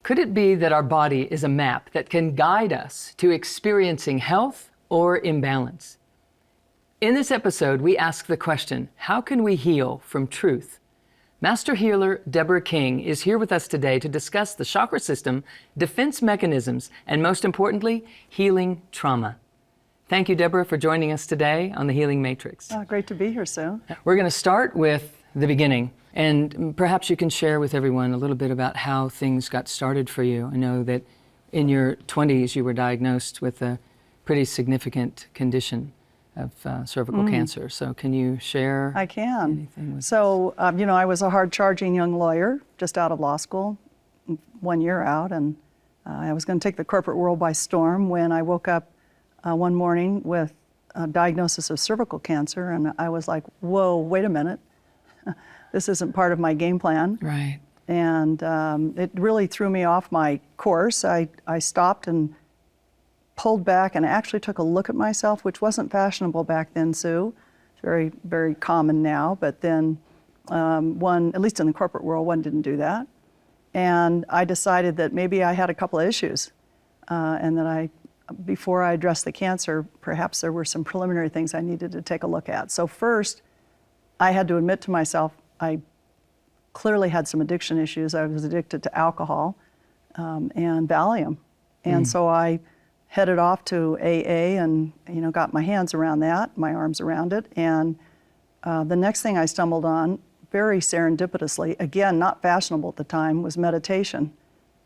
Could it be that our body is a map that can guide us to experiencing health or imbalance? In this episode, we ask the question, how can we heal from truth? Master healer Deborah King is here with us today to discuss the chakra system, defense mechanisms, and most importantly, healing trauma. Thank you, Deborah, for joining us today on the Healing Matrix. Oh, great to be here, Sue. We're going to start with the beginning, and perhaps you can share with everyone a little bit about how things got started for you. I know that in your 20s you were diagnosed with a pretty significant condition of cervical cancer. So can you share? I can. Anything with so, I was a hard-charging young lawyer just out of law school, 1 year out, and I was going to take the corporate world by storm when I woke up one morning with a diagnosis of cervical cancer, and I was like, whoa, wait a minute. This isn't part of my game plan. Right. And it really threw me off my course. I stopped and pulled back and actually took a look at myself, which wasn't fashionable back then, Sue. It's very, very common now, but then one, at least in the corporate world, one didn't do that. And I decided that maybe I had a couple of issues and that before I addressed the cancer, perhaps there were some preliminary things I needed to take a look at. So first, I had to admit to myself, I clearly had some addiction issues. I was addicted to alcohol and Valium. And so I headed off to AA and got my hands around that, my arms around it. And the next thing I stumbled on, very serendipitously, again, not fashionable at the time, was meditation.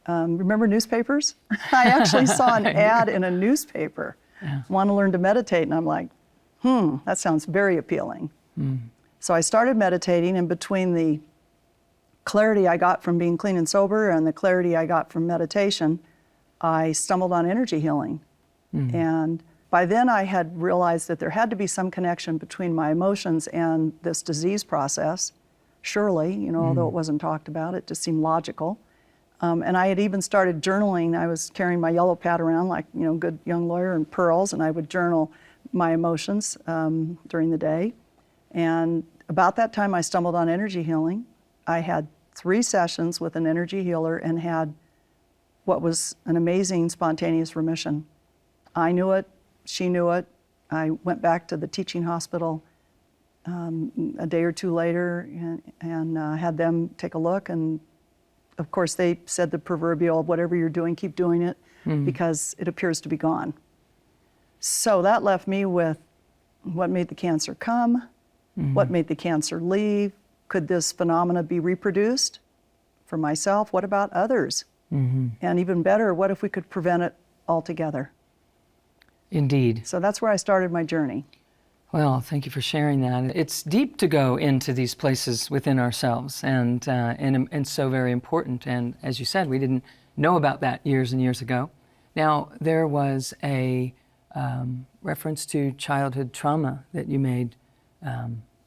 Remember newspapers? I actually saw an ad in a newspaper. Yeah. Want to learn to meditate, and I'm like, that sounds very appealing. So I started meditating, and between the clarity I got from being clean and sober and the clarity I got from meditation, I stumbled on energy healing. And by then I had realized that there had to be some connection between my emotions and this disease process. Surely, although it wasn't talked about, it just seemed logical. And I had even started journaling. I was carrying my yellow pad around like, good young lawyer and pearls, and I would journal my emotions during the day. And about that time I stumbled on energy healing. I had 3 sessions with an energy healer and had what was an amazing spontaneous remission. I knew it, she knew it. I went back to the teaching hospital a day or 2 later and had them take a look, and of course they said the proverbial, whatever you're doing, keep doing it, because it appears to be gone. So that left me with what made the cancer come, what made the cancer leave, could this phenomena be reproduced for myself, what about others? And even better, what if we could prevent it altogether? Indeed. So that's where I started my journey. Well, thank you for sharing that. It's deep to go into these places within ourselves, and so very important. And as you said, we didn't know about that years and years ago. Now, there was a reference to childhood trauma that you made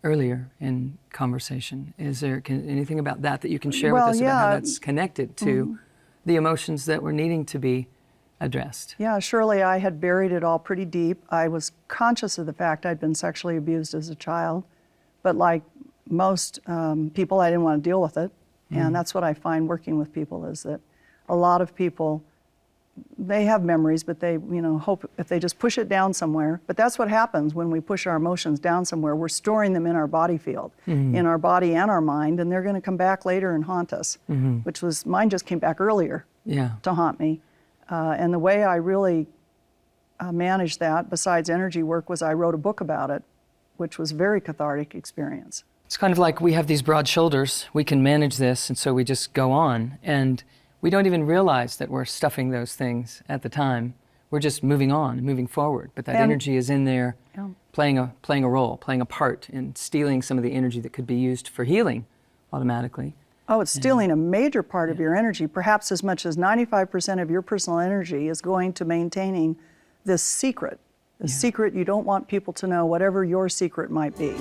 earlier in conversation. Is there anything about that you can share with us about how that's connected to the emotions that were needing to be addressed? Yeah, surely I had buried it all pretty deep. I was conscious of the fact I'd been sexually abused as a child, but like most people, I didn't want to deal with it. And that's what I find working with people, is that a lot of people, they have memories, but they hope if they just push it down somewhere. But that's what happens when we push our emotions down somewhere. We're storing them in our body field, in our body and our mind, and they're going to come back later and haunt us, which was, mine just came back earlier to haunt me. And the way I really managed that, besides energy work, was I wrote a book about it, which was a very cathartic experience. It's kind of like we have these broad shoulders, we can manage this, and so we just go on. And we don't even realize that we're stuffing those things at the time. We're just moving on, moving forward. But that energy is in there playing a role, playing a part in stealing some of the energy that could be used for healing automatically. Oh, it's stealing a major part of your energy. Perhaps as much as 95% of your personal energy is going to maintaining this secret. The secret you don't want people to know, whatever your secret might be.